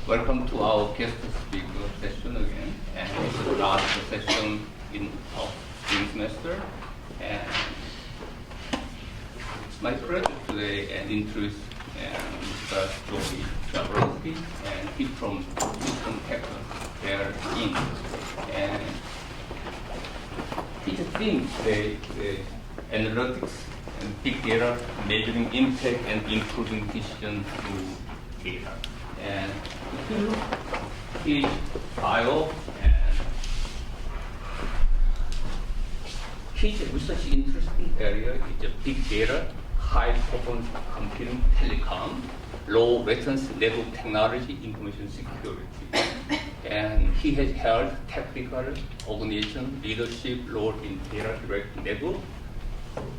Welcome to our guest speaker session again. And it's the last session in our spring semester. And it's my pleasure today and introduce Mr. Joey Jaworski, and he's from Houston, Texas, there in. And he thinks the analytics and big data, measuring impact and improving decision through data. And if you look at his bio, and his research interesting area is big data, high performance computing, telecom, low latency network technology, information security. And he has held technical organization leadership role in data direct network,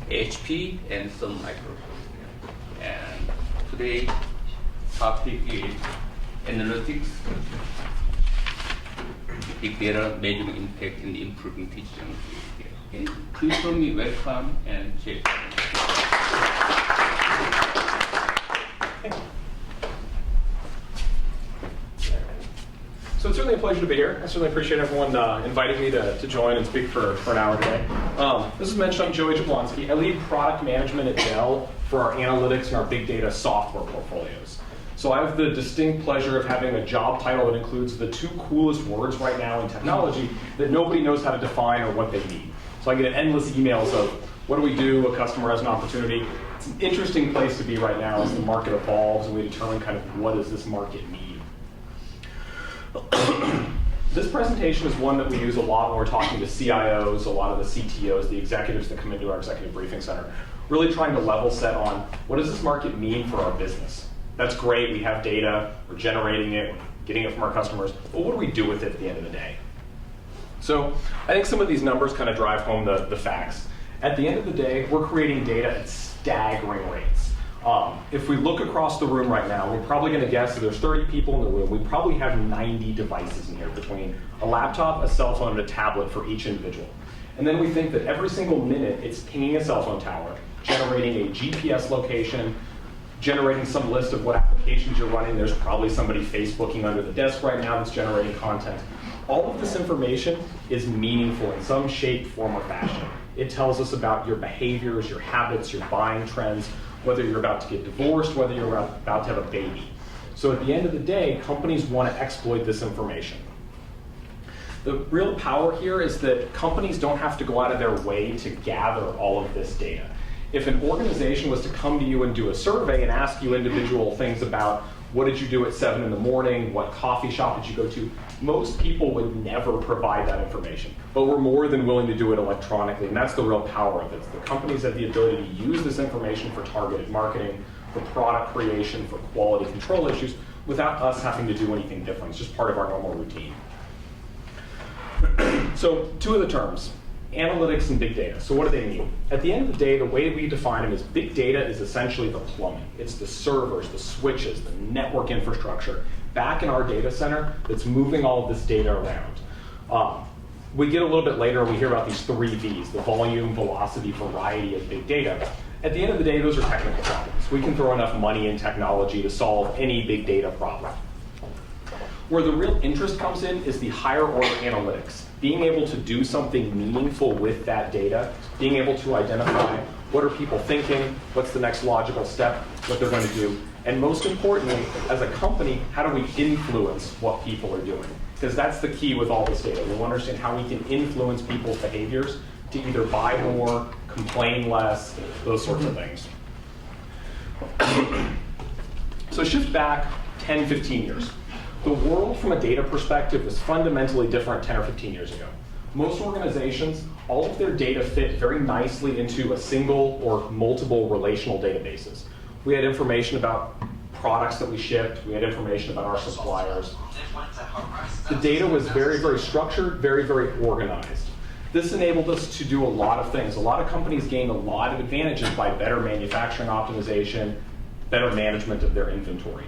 HP, and some Microsoft. And today's topic is analytics, big data, measuring impact, and improving decisions. Okay. Please join me, welcome, and share. So it's certainly a pleasure to be here. I certainly appreciate everyone inviting me to join and speak for an hour today. This is mentioned, I'm Joey Jablonski. I lead product management at Dell for our analytics and our big data software portfolios. So I have the distinct pleasure of having a job title that includes the two coolest words right now in technology that nobody knows how to define or what they mean. So I get endless emails of, what do we do? A customer has an opportunity. It's an interesting place to be right now as the market evolves and we determine kind of what does this market mean. This presentation is one that we use a lot when we're talking to CIOs, a lot of the CTOs, the executives that come into our executive briefing center, really trying to level set on what does this market mean for our business. That's great, we have data, we're generating it, we're getting it from our customers, but what do we do with it at the end of the day? So I think some of these numbers kind of drive home the facts. At the end of the day, we're creating data at staggering rates. If we look across the room right now, we're probably going to guess that there's 30 people in the room. We probably have 90 devices in here between a laptop, a cell phone, and a tablet for each individual. And then we think that every single minute it's pinging a cell phone tower, generating a GPS location, generating some list of what applications you're running. There's probably somebody Facebooking under the desk right now that's generating content. All of this information is meaningful in some shape, form, or fashion. It tells us about your behaviors, your habits, your buying trends, whether you're about to get divorced, whether you're about to have a baby. So at the end of the day, companies want to exploit this information. The real power here is that companies don't have to go out of their way to gather all of this data. If an organization was to come to you and do a survey and ask you individual things about what did you do at 7 in the morning, what coffee shop did you go to, most people would never provide that information. But we're more than willing to do it electronically, and that's the real power of it. The companies have the ability to use this information for targeted marketing, for product creation, for quality control issues, without us having to do anything different. It's just part of our normal routine. So, two of the terms, analytics and big data. So what do they mean? At the end of the day, the way we define them is big data is essentially the plumbing. It's the servers, the switches, the network infrastructure back in our data center that's moving all of this data around. We get a little bit later, we hear about these 3 V's, the volume, velocity, variety of big data. At the end of the day, those are technical problems. We can throw enough money in technology to solve any big data problem. Where the real interest comes in is the higher order analytics. Being able to do something meaningful with that data, being able to identify what are people thinking, what's the next logical step, what they're going to do, and most importantly, as a company, how do we influence what people are doing? Because that's the key with all this data. We'll understand how we can influence people's behaviors to either buy more, complain less, those sorts of things. So shift back 10, 15 years. The world from a data perspective was fundamentally different 10 or 15 years ago. Most organizations, all of their data fit very nicely into a single or multiple relational databases. We had information about products that we shipped. We had information about our suppliers. The data was very, very structured, very, very organized. This enabled us to do a lot of things. A lot of companies gained a lot of advantages by better manufacturing optimization, better management of their inventory.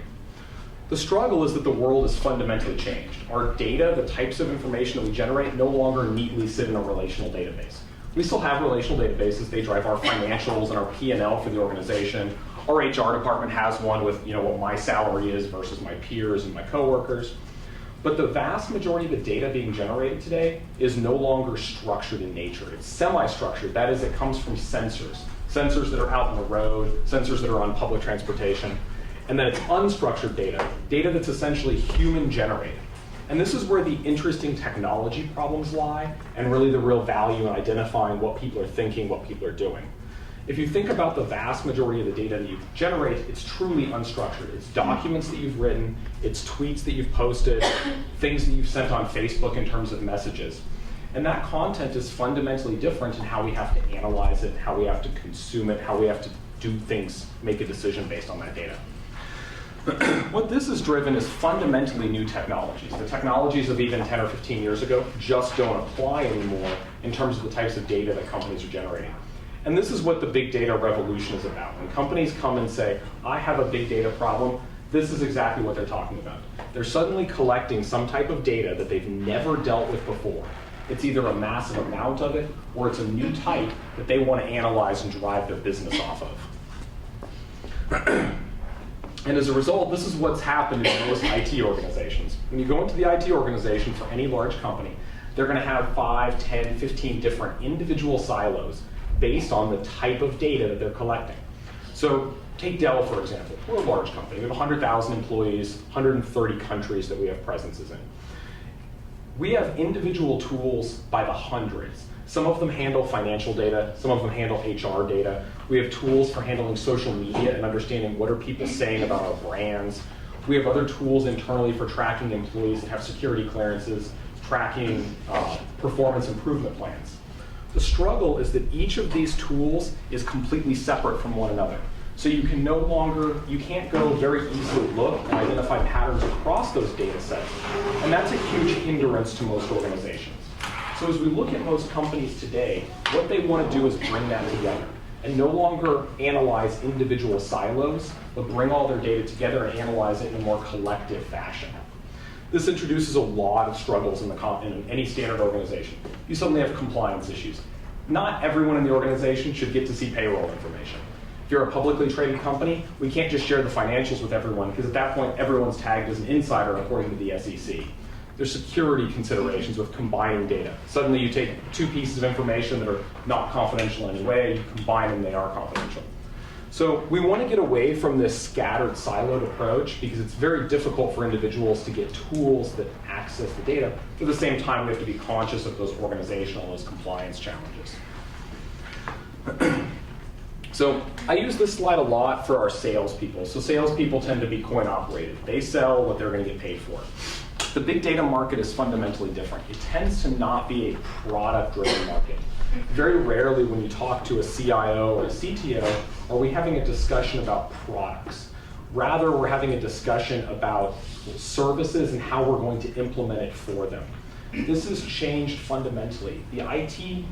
The struggle is that the world has fundamentally changed. Our data, the types of information that we generate, no longer neatly sit in a relational database. We still have relational databases. They drive our financials and our P&L for the organization, Our HR department has one with what my salary is versus my peers and my coworkers. But the vast majority of the data being generated today is no longer structured in nature. It's semi-structured. That is, it comes from sensors. Sensors that are out on the road, sensors that are on public transportation. And then it's unstructured data, data that's essentially human generated. And this is where the interesting technology problems lie, and really the real value in identifying what people are thinking, what people are doing. If you think about the vast majority of the data that you generate, it's truly unstructured. It's documents that you've written, it's tweets that you've posted, things that you've sent on Facebook in terms of messages. And that content is fundamentally different in how we have to analyze it, how we have to consume it, how we have to do things, make a decision based on that data. What this has driven is fundamentally new technologies. The technologies of even 10 or 15 years ago just don't apply anymore in terms of the types of data that companies are generating. And this is what the big data revolution is about. When companies come and say, I have a big data problem, this is exactly what they're talking about. They're suddenly collecting some type of data that they've never dealt with before. It's either a massive amount of it, or it's a new type that they want to analyze and drive their business off of. And as a result, this is what's happened in most IT organizations. When you go into the IT organization for any large company, they're going to have 5, 10, 15 different individual silos based on the type of data that they're collecting. So take Dell, for example. We're a large company. We have 100,000 employees, 130 countries that we have presences in. We have individual tools by the hundreds. Some of them handle financial data, some of them handle HR data. We have tools for handling social media and understanding what are people saying about our brands. We have other tools internally for tracking employees that have security clearances, tracking performance improvement plans. The struggle is that each of these tools is completely separate from one another. So you can't go very easily look and identify patterns across those data sets. And that's a huge hindrance to most organizations. So as we look at most companies today, what they want to do is bring that together and no longer analyze individual silos, but bring all their data together and analyze it in a more collective fashion. This introduces a lot of struggles in any standard organization. You suddenly have compliance issues. Not everyone in the organization should get to see payroll information. If you're a publicly traded company, we can't just share the financials with everyone, because at that point, everyone's tagged as an insider according to the SEC. There's security considerations with combining data. Suddenly you take two pieces of information that are not confidential in any way, you combine them, they are confidential. So we want to get away from this scattered, siloed approach because it's very difficult for individuals to get tools that access the data. At the same time, we have to be conscious of those organizational, those compliance challenges. So I use this slide a lot for our salespeople. So salespeople tend to be coin operated. They sell what they're going to get paid for. The big data market is fundamentally different. It tends to not be a product-driven market. Very rarely when you talk to a CIO or a CTO are we having a discussion about products. Rather, we're having a discussion about services and how we're going to implement it for them. This has changed fundamentally. The IT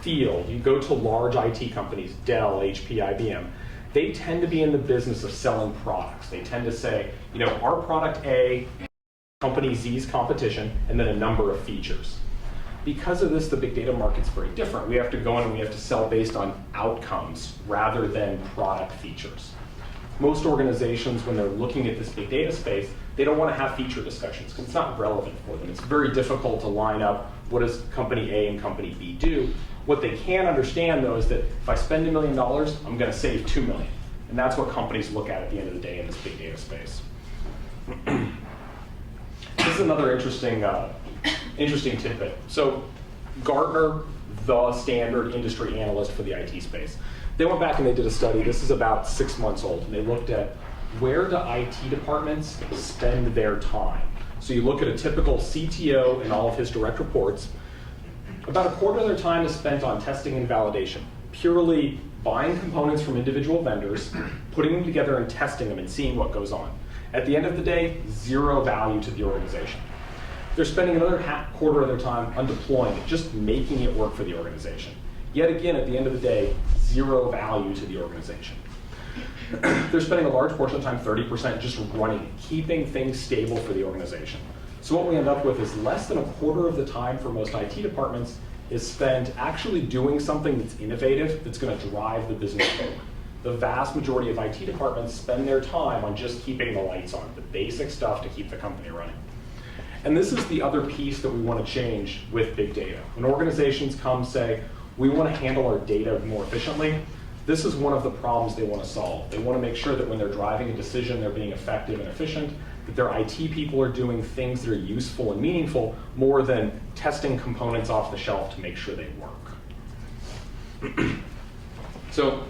field, you go to large IT companies, Dell, HP, IBM, they tend to be in the business of selling products. They tend to say, our product A, company Z's competition, and then a number of features. Because of this, the big data market's very different. We have to go in and we have to sell based on outcomes rather than product features. Most organizations, when they're looking at this big data space, they don't want to have feature discussions because it's not relevant for them. It's very difficult to line up what does company A and company B do. What they can understand, though, is that if I spend $1 million, I'm going to save $2 million. And that's what companies look at the end of the day in this big data space. This is another interesting tidbit. So Gartner, the standard industry analyst for the IT space, they went back and they did a study. This is about 6 months old. And they looked at where do IT departments spend their time. So you look at a typical CTO and all of his direct reports. About a quarter of their time is spent on testing and validation, purely buying components from individual vendors, putting them together and testing them and seeing what goes on. At the end of the day, zero value to the organization. They're spending another quarter of their time on deploying it, just making it work for the organization. Yet again, at the end of the day, zero value to the organization. They're spending a large portion of the time, 30%, just running it, keeping things stable for the organization. So what we end up with is less than a quarter of the time for most IT departments is spent actually doing something that's innovative, that's going to drive the business forward. the vast majority of IT departments spend their time on just keeping the lights on, the basic stuff to keep the company running. And this is the other piece that we want to change with big data. When organizations come say, we want to handle our data more efficiently, this is one of the problems they want to solve. They want to make sure that when they're driving a decision, they're being effective and efficient, that their IT people are doing things that are useful and meaningful more than testing components off the shelf to make sure they work. So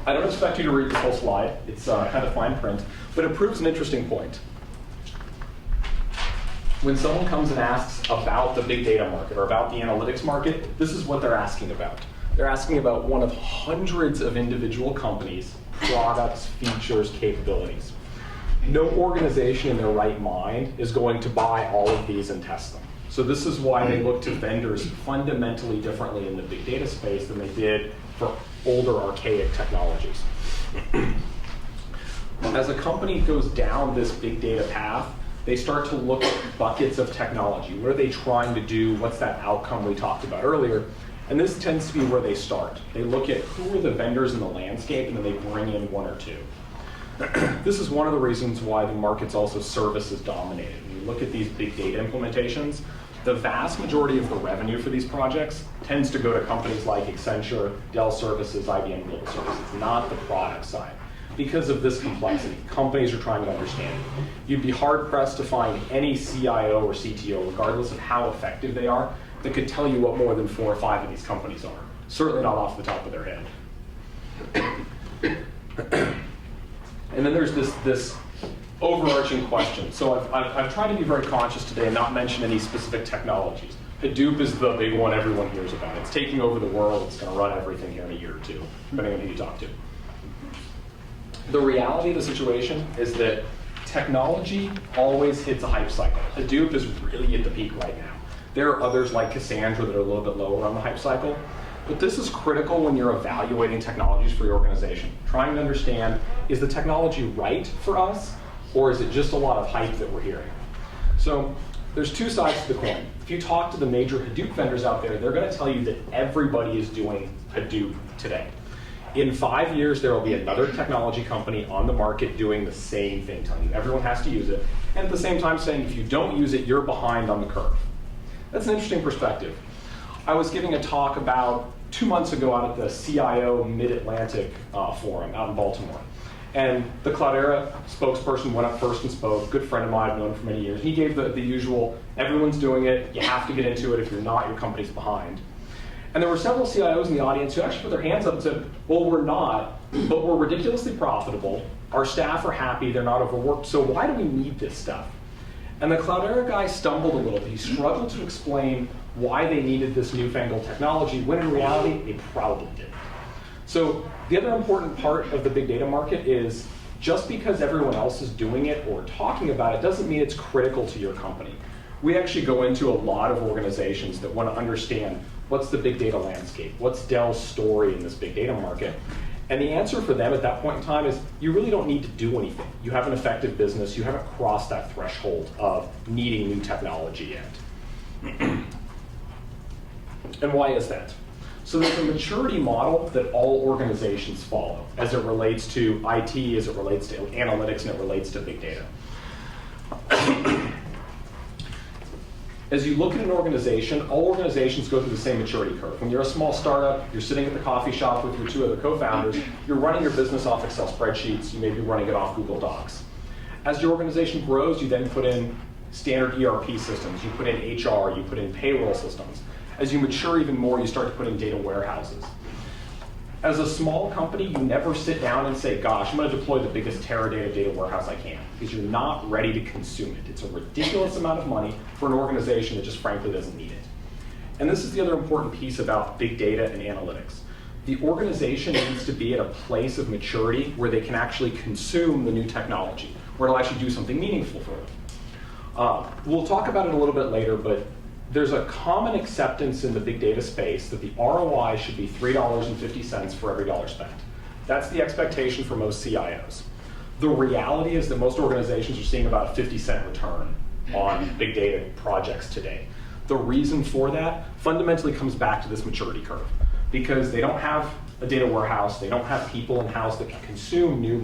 I don't expect you to read this whole slide. It's kind of fine print, but it proves an interesting point. When someone comes and asks about the big data market or about the analytics market, this is what they're asking about. They're asking about one of hundreds of individual companies, products, features, capabilities. No organization in their right mind is going to buy all of these and test them. So this is why they look to vendors fundamentally differently in the big data space than they did for older, archaic technologies. As a company goes down this big data path, they start to look at buckets of technology. What are they trying to do? What's that outcome we talked about earlier? And this tends to be where they start. They look at who are the vendors in the landscape, and then they bring in one or two. This is one of the reasons why the market's also services dominated. When you look at these big data implementations, the vast majority of the revenue for these projects tends to go to companies like Accenture, Dell Services, IBM Global Services, not the product side. Because of this complexity, companies are trying to understand it. You'd be hard-pressed to find any CIO or CTO, regardless of how effective they are, that could tell you what more than 4 or 5 of these companies are. Certainly not off the top of their head. And then there's this overarching question. So I've tried to be very conscious today and not mention any specific technologies. Hadoop is the big one everyone hears about. It's taking over the world. It's going to run everything here in a year or two, depending on who you talk to. The reality of the situation is that technology always hits a hype cycle. Hadoop is really at the peak right now. There are others like Cassandra that are a little bit lower on the hype cycle. But this is critical when you're evaluating technologies for your organization. Trying to understand, is the technology right for us, or is it just a lot of hype that we're hearing? So there's 2 sides to the coin. If you talk to the major Hadoop vendors out there, they're going to tell you that everybody is doing Hadoop today. In 5 years, there will be another technology company on the market doing the same thing, telling you everyone has to use it, and at the same time saying if you don't use it, you're behind on the curve. That's an interesting perspective. I was giving a talk about 2 months ago out at the CIO Mid-Atlantic Forum out in Baltimore. And the Cloudera spokesperson went up first and spoke, good friend of mine, I've known for many years. He gave the usual, everyone's doing it, you have to get into it, if you're not, your company's behind. And there were several CIOs in the audience who actually put their hands up and said, well, we're not, but we're ridiculously profitable, our staff are happy, they're not overworked, so why do we need this stuff? And the Cloudera guy stumbled a little bit. He struggled to explain why they needed this newfangled technology, when in reality, they probably did. So the other important part of the big data market is just because everyone else is doing it or talking about it doesn't mean it's critical to your company. We actually go into a lot of organizations that want to understand what's the big data landscape, what's Dell's story in this big data market. And the answer for them at that point in time is you really don't need to do anything. You have an effective business. You haven't crossed that threshold of needing new technology yet. And why is that? So there's a maturity model that all organizations follow as it relates to IT, as it relates to analytics, and it relates to big data. As you look at an organization, all organizations go through the same maturity curve. When you're a small startup, you're sitting at the coffee shop with your 2 other co-founders, you're running your business off Excel spreadsheets, you may be running it off Google Docs. As your organization grows, you then put in standard ERP systems, you put in HR, you put in payroll systems. As you mature even more, you start to put in data warehouses. As a small company, you never sit down and say, gosh, I'm going to deploy the biggest Teradata data warehouse I can, because you're not ready to consume it. It's a ridiculous amount of money for an organization that just frankly doesn't need it. And this is the other important piece about big data and analytics. The organization needs to be at a place of maturity where they can actually consume the new technology, where it'll actually do something meaningful for them. We'll talk about it a little bit later, but there's a common acceptance in the big data space that the ROI should be $3.50 for every dollar spent. That's the expectation for most CIOs. The reality is that most organizations are seeing about a 50-cent return on big data projects today. The reason for that fundamentally comes back to this maturity curve, because they don't have a data warehouse. They don't have people in-house that can consume new